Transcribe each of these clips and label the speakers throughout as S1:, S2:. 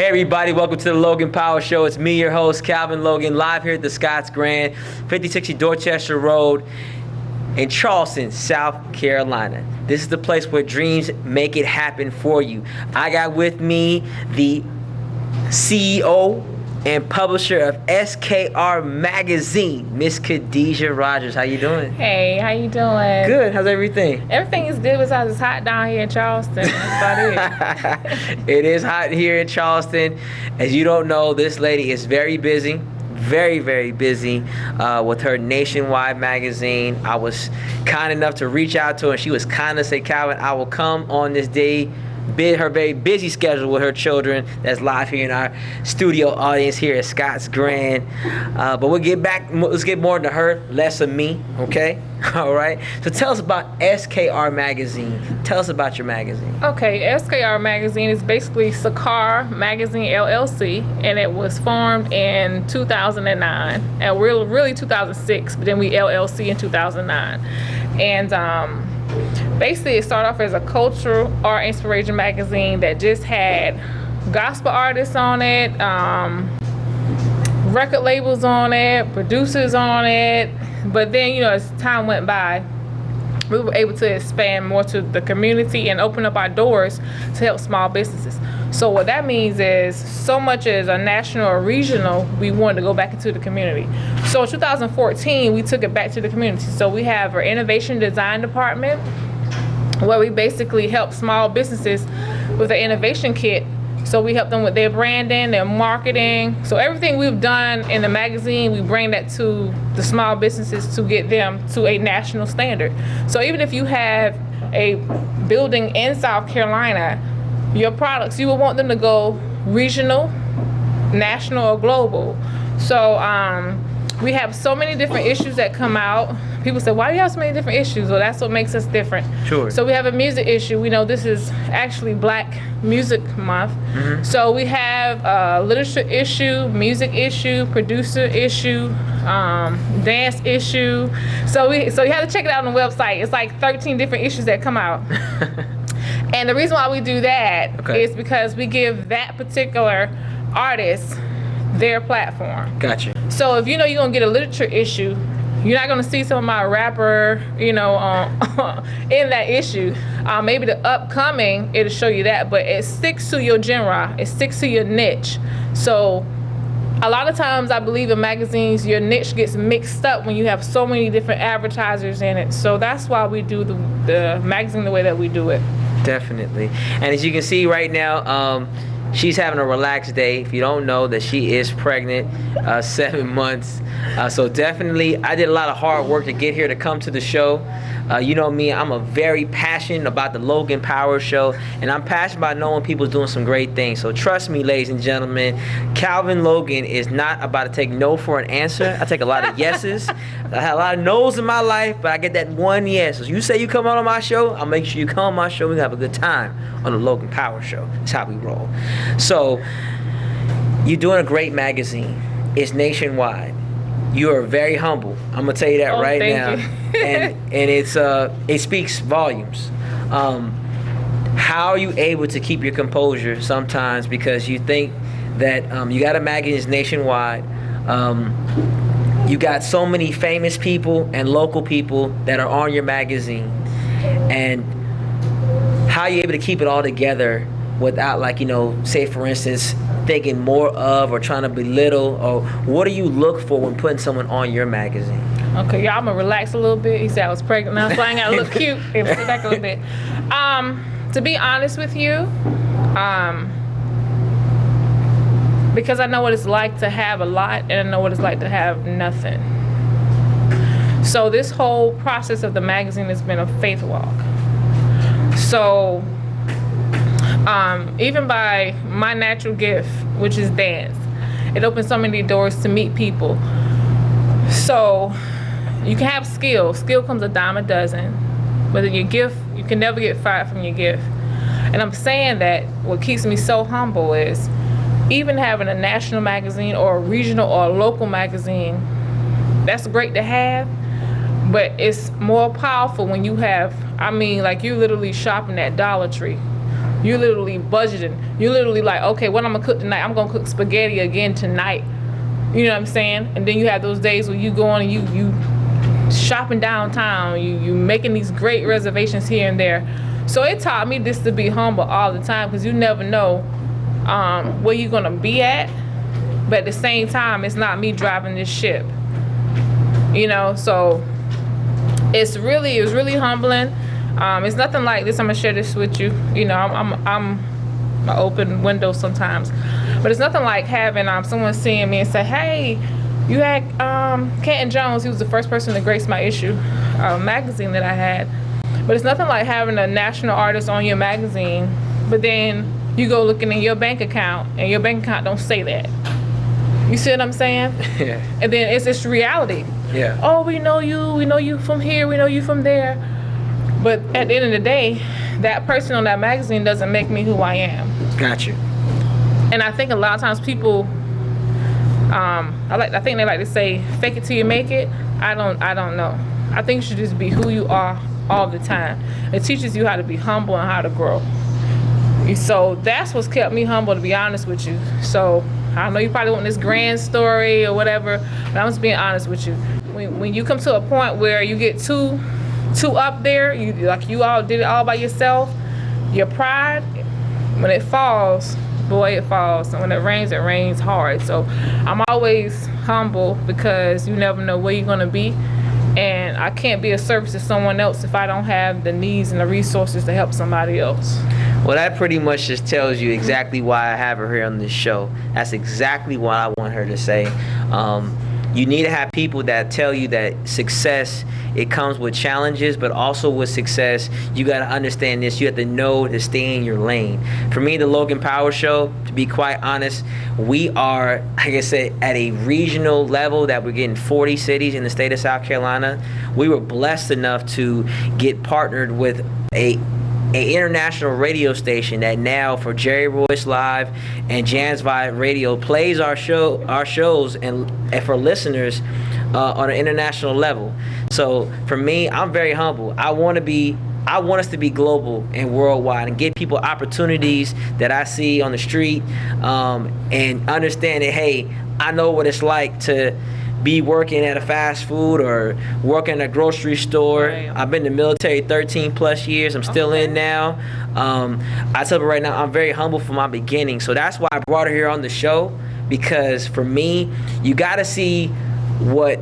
S1: Hey everybody, welcome to the Logan Power Show. It's me, your host, Calvin Logan, live here at the Scotts Grand, 5060 Dorchester Road in Charleston, South Carolina. This is the place where dreams make it happen for you. I got with me the CEO and publisher of SKR Magazine, Miss Khadijah Rodgers. How you doing?
S2: Hey, how you doing?
S1: Good. How's everything?
S2: Everything is good besides it's hot down here in Charleston. That's about it.
S1: It is hot here in Charleston. As you don't know, this lady is very busy. Very, very busy with her nationwide magazine. I was kind enough to reach out to her, and she was kind enough to say, Calvin, I will come on this day. Her very busy schedule with her children that's live here in our studio audience here at Scotts Grand. But we'll get back, let's get more into her, less of me, okay? All right. So tell us about SKR Magazine. Tell us about your magazine.
S2: Okay, SKR Magazine is basically Sakar Magazine LLC, and it was formed in 2009, and really 2006, but then we LLC in 2009. And basically, it started off as a cultural art inspiration magazine that just had gospel artists on it, record labels on it, producers on it. But then, as time went by, we were able to expand more to the community and open up our doors to help small businesses. So what that means is, so much as a national or regional, we wanted to go back into the community. So in 2014, we took it back to the community. So we have our innovation design department, where we basically help small businesses with an innovation kit. So we help them with their branding, their marketing. So everything we've done in the magazine, we bring that to the small businesses to get them to a national standard. So even if you have a building in South Carolina, your products, you will want them to go regional, national, or global. So we have so many different issues that come out. People say, why do you have so many different issues? Well, that's what makes us different.
S1: Sure.
S2: So we have a music issue. We know this is actually Black Music Month. Mm-hmm. So we have a literature issue, music issue, producer issue, dance issue. So you have to check it out on the website. It's like 13 different issues that come out. And the reason why we do that is because we give that particular artist their platform.
S1: Gotcha.
S2: So if you're going to get a literature issue, you're not going to see some of my rapper, in that issue. Maybe the upcoming, it'll show you that, but it sticks to your genre. It sticks to your niche. So a lot of times I believe in magazines, your niche gets mixed up when you have so many different advertisers in it. So that's why we do the magazine the way that we do it.
S1: Definitely. And as you can see right now, she's having a relaxed day. If you don't know that she is pregnant, 7 months. So definitely, I did a lot of hard work to get here to come to the show. You know me, I'm very passionate about the Logan Power Show, and I'm passionate about knowing people doing some great things. So trust me, ladies and gentlemen, Calvin Logan is not about to take no for an answer. I take a lot of yeses. I had a lot of no's in my life, but I get that one yes. So you say you come on my show, I'll make sure you come on my show. We're going to have a good time on the Logan Power Show. That's how we roll. So you're doing a great magazine. It's nationwide. You are very humble. I'm gonna tell you that right now, and it speaks volumes. How are you able to keep your composure sometimes, because you think that you got a magazine that's nationwide, you got so many famous people and local people that are on your magazine, and how are you able to keep it all together without, say for instance, thinking more of or trying to belittle, or what do you look for when putting someone on your magazine?
S2: Okay, y'all, I'm gonna relax a little bit. He said I was pregnant now, so I ain't gotta look cute. And sit back a little bit. To be honest with you, because I know what it's like to have a lot, and I know what it's like to have nothing. So this whole process of the magazine has been a faith walk. So even by my natural gift, which is dance, it opens so many doors to meet people. So you can have skill. Skill comes a dime a dozen. But your gift, you can never get fired from your gift. And I'm saying that what keeps me so humble is even having a national magazine or a regional or a local magazine, that's great to have, but it's more powerful when you have, you're literally shopping at Dollar Tree You're literally budgeting. You're literally like, okay, what I'm gonna cook tonight? I'm gonna cook spaghetti again tonight. You know what I'm saying? And then you have those days where you go on and you shopping downtown. You making these great reservations here and there. So it taught me this, to be humble all the time, because you never know where you're gonna be at. But at the same time, it's not me driving this ship. You know, so it was really humbling. It's nothing like this. I'm gonna share this with you. You know, I'm an open window sometimes, but it's nothing like having someone seeing me and say, "Hey, you had Canton Jones." He was the first person to grace my issue magazine that I had. But it's nothing like having a national artist on your magazine, but then you go looking in your bank account and your bank account don't say that. You see what I'm saying?
S1: Yeah.
S2: And then it's reality.
S1: Yeah.
S2: Oh, we know you from here, we know you from there. But at the end of the day, that person on that magazine doesn't make me who I am.
S1: Got you.
S2: And I think a lot of times people, I think they like to say, fake it till you make it. I don't know. I think you should just be who you are all the time. It teaches you how to be humble and how to grow. So that's what's kept me humble, to be honest with you. So I know you probably want this grand story or whatever, but I'm just being honest with you. When you come to a point where you get too up there, you all did it all by yourself, your pride, when it falls, boy, it falls. And when it rains hard. So I'm always humble, because you never know where you're gonna be. And I can't be of service to someone else if I don't have the needs and the resources to help somebody else.
S1: Well, that pretty much just tells you exactly why I have her here on this show. That's exactly what I want her to say. You need to have people that tell you that success, it comes with challenges, but also with success, you got to understand this. You have to know to stay in your lane. For me, the Logan Power Show, to be quite honest, we are, like I said, at a regional level that we're getting 40 cities in the state of South Carolina. We were blessed enough to get partnered with a international radio station that now, for Jerry Royce Live and Jan's Vibe Radio, plays our shows and for listeners on an international level. So for me, I'm very humble. I want us to be global and worldwide and give people opportunities that I see on the street, and understand that, hey, I know what it's like to be working at a fast food or working at a grocery store.
S2: Right.
S1: I've been in the military 13 plus years. I'm still in now. I tell you right now, I'm very humble from my beginning. So that's why I brought her here on the show, because for me, you got to see what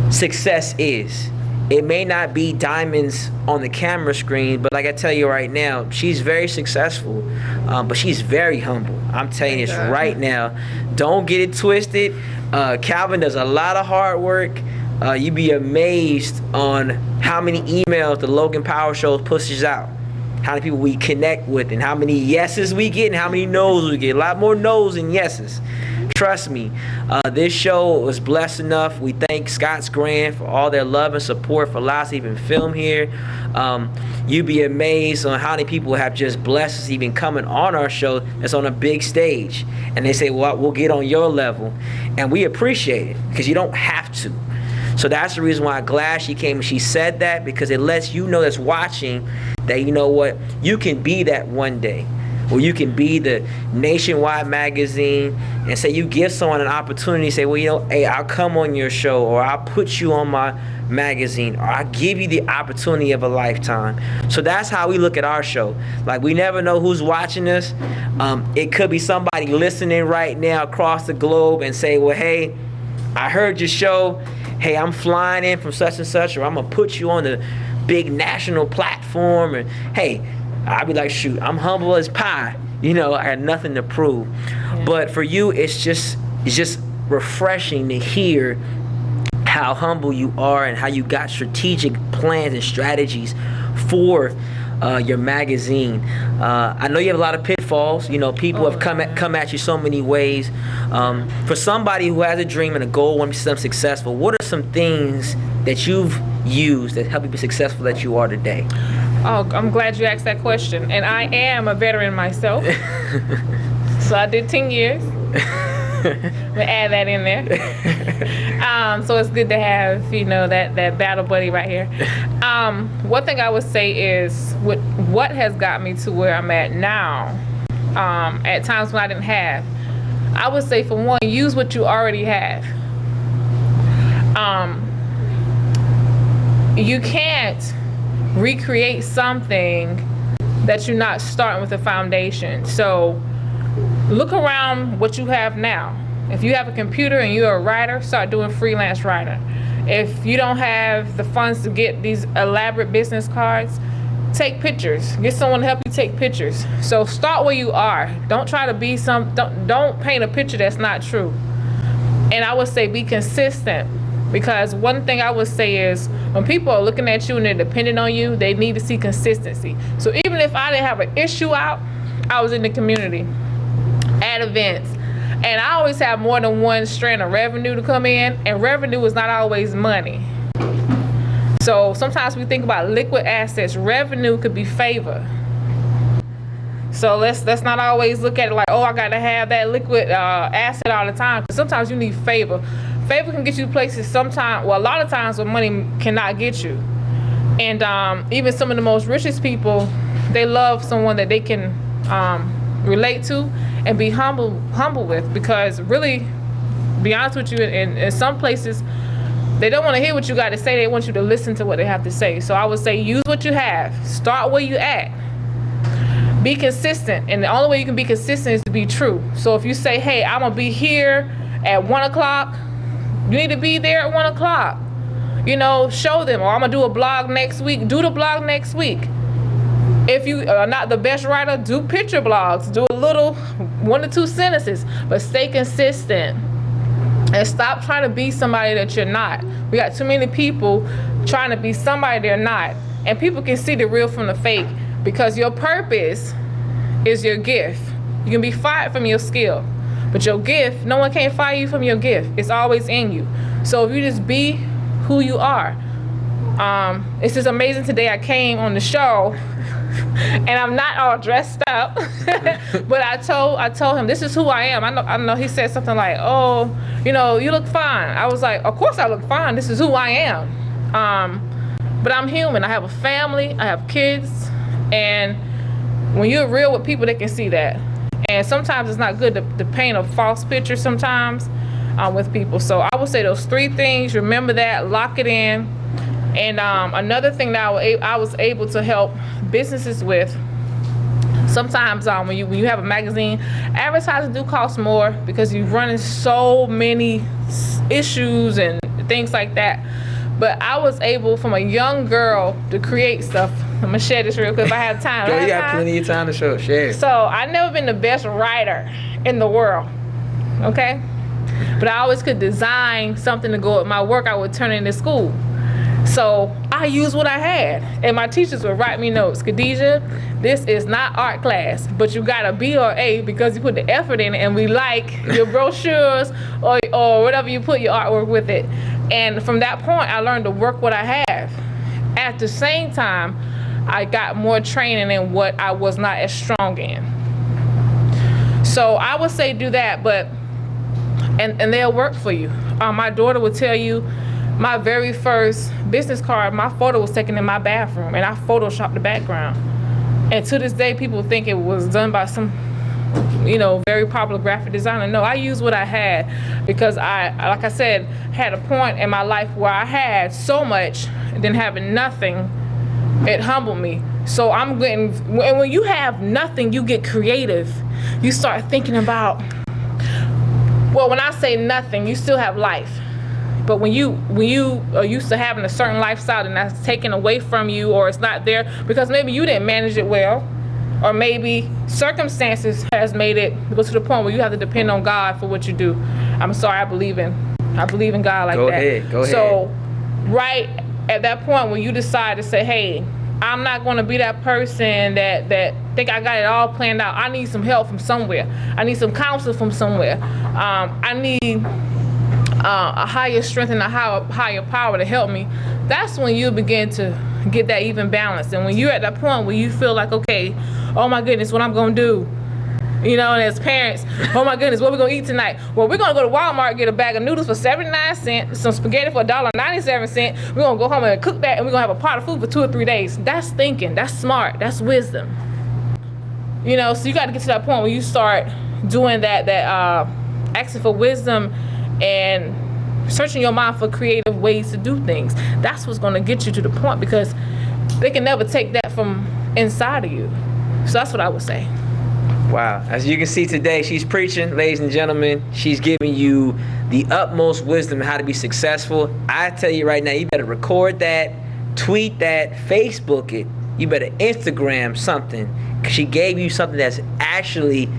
S1: success is. It may not be diamonds on the camera screen, but like I tell you right now, she's very successful, but she's very humble. I'm telling you this right now. Don't get it twisted. Calvin does a lot of hard work. You'd be amazed on how many emails the Logan Power Show pushes out, how many people we connect with, and how many yeses we get and how many no's we get. A lot more no's than yeses. Trust me, this show was blessed enough. We thank Scott's Grand for all their love and support for allowing us to even film here. You'd be amazed on how many people have just blessed us even coming on our show that's on a big stage. And they say, well, we'll get on your level. And we appreciate it, because you don't have to. So that's the reason why I'm glad she came and she said that, because it lets you know that's watching that, you know what, you can be that one day. Or you can be the nationwide magazine, and say you give someone an opportunity, say, well, you know, hey, I'll come on your show, or I'll put you on my magazine, or I'll give you the opportunity of a lifetime. So that's how we look at our show. Like, we never know who's watching us. It could be somebody listening right now across the globe and say, well, hey, I heard your show. Hey, I'm flying in from such and such, or I'm going to put you on the big national platform. And hey, I'd be like, shoot, I'm humble as pie. You know, I had nothing to prove. Yeah. But for you, it's just refreshing to hear how humble you are and how you got strategic plans and strategies for your magazine. I know you have a lot of pitfalls. You know, people have come at you so many ways. For somebody who has a dream and a goal, wants to become successful, what are some things that you've used that help you be successful that you are today?
S2: Oh, I'm glad you asked that question. And I am a veteran myself. So I did 10 years. We add that in there. So it's good to have, that battle buddy right here. One thing I would say is what has got me to where I'm at now, at times when I didn't have, I would say, for one, use what you already have. You can't recreate something that you're not starting with a foundation. So look around what you have now. If you have a computer and you're a writer, start doing freelance writing. If you don't have the funds to get these elaborate business cards, take pictures. Get someone to help you take pictures. So start where you are. Don't try to be don't paint a picture that's not true. And I would say be consistent, because one thing I would say is when people are looking at you and they're dependent on you, they need to see consistency. So even if I didn't have an issue out, I was in the community at events, and I always have more than one strand of revenue to come in, and revenue is not always money. So sometimes we think about liquid assets. Revenue could be favor. So let's not always look at it like, oh, I gotta have that liquid asset all the time. Because sometimes you need favor. Favor can get you places sometimes, well, a lot of times where money cannot get you. And even some of the most richest people, they love someone that they can relate to and be humble with. Because really, be honest with you, in some places, they don't want to hear what you got to say. They want you to listen to what they have to say. So I would say use what you have. Start where you at. Be consistent. And the only way you can be consistent is to be true. So if you say, hey, I'm going to be here at 1 o'clock, you need to be there at 1 o'clock. Show them. Or I'm going to do a blog next week. Do the blog next week. If you are not the best writer, do picture blogs. Do a little 1 to 2 sentences. But stay consistent. And stop trying to be somebody that you're not. We got too many people trying to be somebody they're not. And people can see the real from the fake, because your purpose is your gift. You can be fired from your skill, but your gift, no one can fire you from your gift. It's always in you. So if you just be who you are. It's just amazing today I came on the show and I'm not all dressed up, but I told him this is who I am. I know he said something like, oh, you look fine. I was like, of course I look fine. This is who I am. But I'm human. I have a family. I have kids. And when you're real with people, they can see that. And sometimes it's not good to paint a false picture sometimes with people. So I would say those 3 things. Remember that. Lock it in. And another thing that I was able to help businesses with, sometimes when you have a magazine, advertising do cost more because you're running so many issues and things like that. But I was able, from a young girl, to create stuff. I'm going to share this real quick if I have time.
S1: Girl, you got plenty of time to share.
S2: So I've never been the best writer in the world, okay? But I always could design something to go with my work I would turn into school. So I used what I had. And my teachers would write me notes. Khadijah, this is not art class, but you got a B or A because you put the effort in it, and we like your brochures or whatever you put your artwork with it. And from that point, I learned to work what I have. At the same time, I got more training in what I was not as strong in. So I would say do that, but and they'll work for you. My daughter would tell you, my very first business card, my photo was taken in my bathroom, and I photoshopped the background. And to this day, people think it was done by some, very popular graphic designer. No, I used what I had because I, like I said, had a point in my life where I had so much, and then having nothing, it humbled me. So and when you have nothing, you get creative. You start thinking about, well, when I say nothing, you still have life. But when you are used to having a certain lifestyle and that's taken away from you, or it's not there because maybe you didn't manage it well, or maybe circumstances has made it go to the point where you have to depend on God for what you do. I'm sorry, I believe in God like that.
S1: Go ahead.
S2: So right at that point when you decide to say, hey, I'm not going to be that person that think I got it all planned out. I need some help from somewhere. I need some counsel from somewhere. I need a higher strength and a higher power to help me. That's when you begin to get that even balance. And when you're at that point where you feel like, okay, oh my goodness, what I'm going to do? You know, and as parents, oh my goodness, what we gonna eat tonight? Well, we're gonna go to Walmart, get a bag of noodles for 79 cents, some spaghetti for $1.97. We're gonna go home and cook that, and we're gonna have a pot of food for 2 or 3 days. That's thinking, that's smart, that's wisdom. You know, so you gotta get to that point where you start doing that asking for wisdom and searching your mind for creative ways to do things. That's what's gonna get you to the point, because they can never take that from inside of you. So that's what I would say.
S1: Wow. As you can see today, she's preaching, ladies and gentlemen. She's giving you the utmost wisdom on how to be successful. I tell you right now, you better record that, tweet that, Facebook it. You better Instagram something. She gave you something that's actually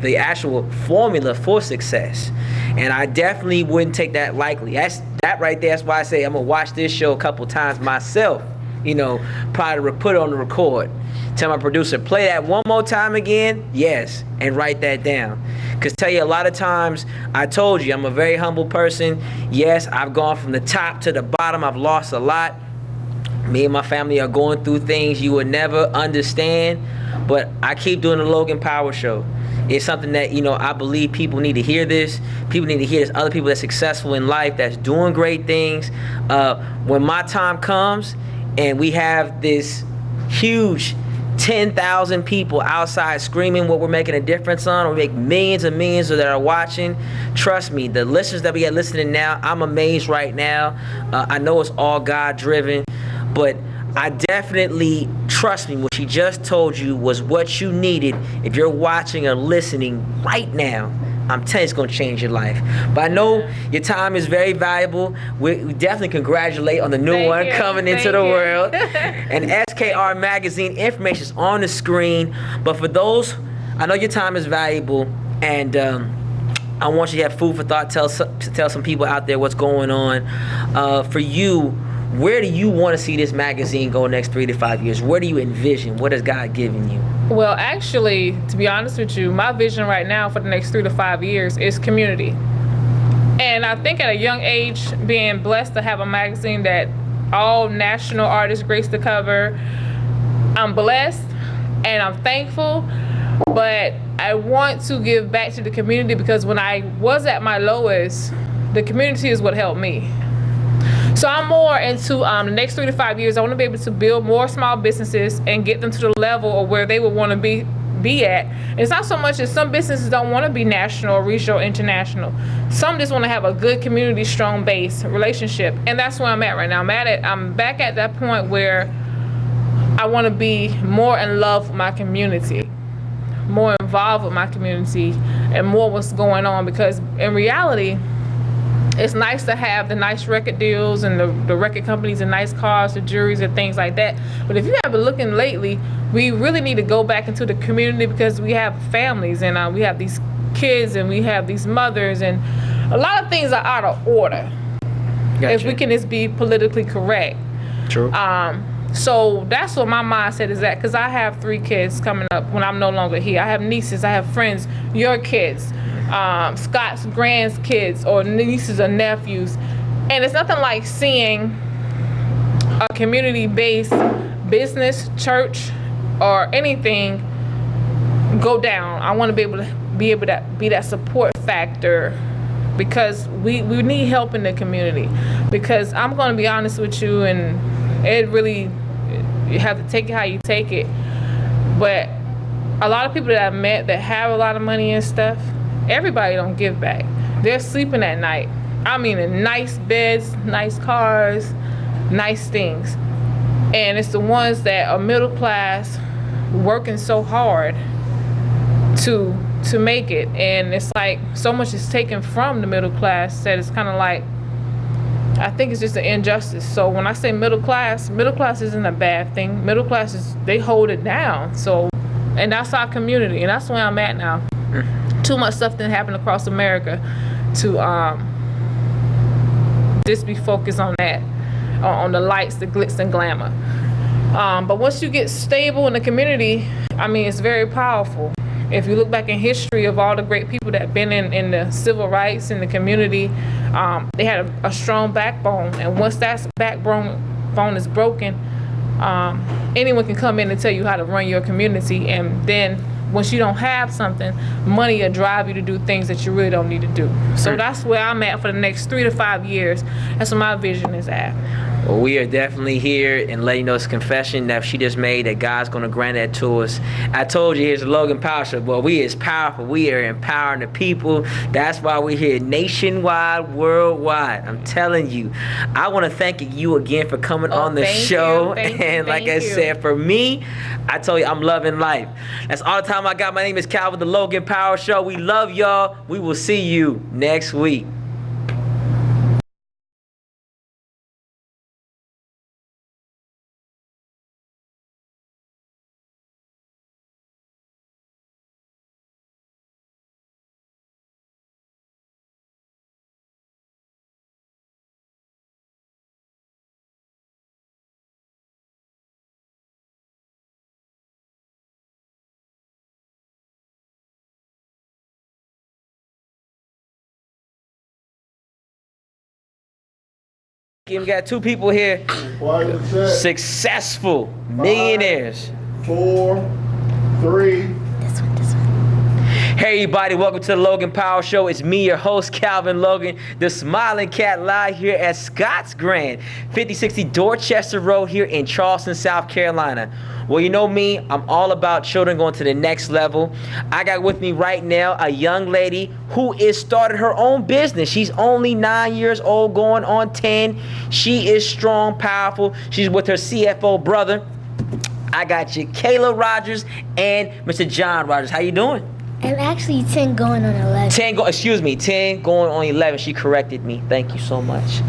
S1: the actual formula for success. And I definitely wouldn't take that lightly. That right there, that's why I say I'm going to watch this show a couple times myself. You know, probably put it on the record. Tell my producer, play that one more time again. Yes, and write that down. Because tell you, a lot of times, I told you, I'm a very humble person. Yes, I've gone from the top to the bottom. I've lost a lot. Me and my family are going through things you would never understand. But I keep doing the Logan Power Show. It's something that, you know, I believe people need to hear this. People need to hear this. Other people that's successful in life, that's doing great things. When my time comes and we have this huge 10,000 people outside screaming what we're making a difference on, or we make millions and millions that are watching, trust me, the listeners that we got listening now, I'm amazed right now. I know it's all God driven, but I definitely, trust me, what she just told you was what you needed. If you're watching or listening right now, I'm telling you, it's going to change your life. But I know your time is very valuable. We definitely congratulate on the new one coming into the world. And SKR Magazine information is on the screen. But for those, I know your time is valuable, and I want you to have food for thought. Tell some people out there what's going on. For you, where do you want to see this magazine go next 3 to 5 years? Where do you envision? What has God given you?
S2: Well, actually, to be honest with you, my vision right now for the next 3 to 5 years is community. And I think at a young age, being blessed to have a magazine that all national artists grace the cover, I'm blessed and I'm thankful. But I want to give back to the community, because when I was at my lowest, the community is what helped me. So I'm more into the next 3 to 5 years. I want to be able to build more small businesses and get them to the level of where they would want to be at. And it's not so much as some businesses don't want to be national or regional, international. Some just want to have a good community, strong base relationship, and that's where I'm at right now. I'm back at that point where I want to be more in love with my community, more involved with my community, and more what's going on. Because in reality, it's nice to have the nice record deals and the record companies and nice cars, the juries and things like that. But if you have been looking lately, we really need to go back into the community, because we have families and we have these kids and we have these mothers, and a lot of things are out of order. Gotcha. If we can just be politically correct.
S1: True.
S2: So that's what my mindset is at, because I have 3 kids coming up when I'm no longer here. I have nieces, I have friends, your kids. Scott's grandkids or nieces or nephews, and it's nothing like seeing a community-based business, church, or anything go down. I want to be able to be that support factor, because we need help in the community. Because I'm going to be honest with you, and it really, you have to take it how you take it. But a lot of people that I've met that have a lot of money and stuff, everybody don't give back. They're sleeping at night. I mean, in nice beds, nice cars, nice things. And it's the ones that are middle class, working so hard to make it. And it's like so much is taken from the middle class that it's kind of like, I think it's just an injustice. So when I say middle class isn't a bad thing. Middle class they hold it down. So, and that's our community, and that's where I'm at now. Too much stuff didn't happen across America to just be focused on that, on the lights, the glitz and glamour. But once you get stable in the community, I mean, it's very powerful. If you look back in history of all the great people that have been in the civil rights in the community, they had a strong backbone. And once that backbone is broken, anyone can come in and tell you how to run your community. And then once you don't have something, money will drive you to do things that you really don't need to do. So that's where I'm at for the next 3 to 5 years. That's where my vision is at.
S1: Well, we are definitely here and letting you know this confession that she just made, that God's going to grant that to us. I told you, here's the Logan Power Show. Well, we is powerful. We are empowering the people. That's why we're here nationwide, worldwide. I'm telling you. I want to thank you again for coming on the show. And like I said, for me, I told you I'm loving life. That's all the time I got. My name is Calvin, the Logan Power Show. We love y'all. We will see you next week. We got 2 people here, successful millionaires.
S3: 4, 3.
S1: Hey everybody, welcome to the Logan Power Show. It's me, your host, Calvin Logan, the smiling cat, live here at Scott's Grand, 5060 Dorchester Road here in Charleston, South Carolina. Well, you know me, I'm all about children going to the next level. I got with me right now a young lady who is started her own business. She's only 9 years old, going on 10. She is strong, powerful. She's with her CFO brother. I got you, Khadijah Rodgers and Mr. John Rodgers. How you doing?
S4: I'm actually 10 going on 11.
S1: 10 going on 11. She corrected me. Thank you so much.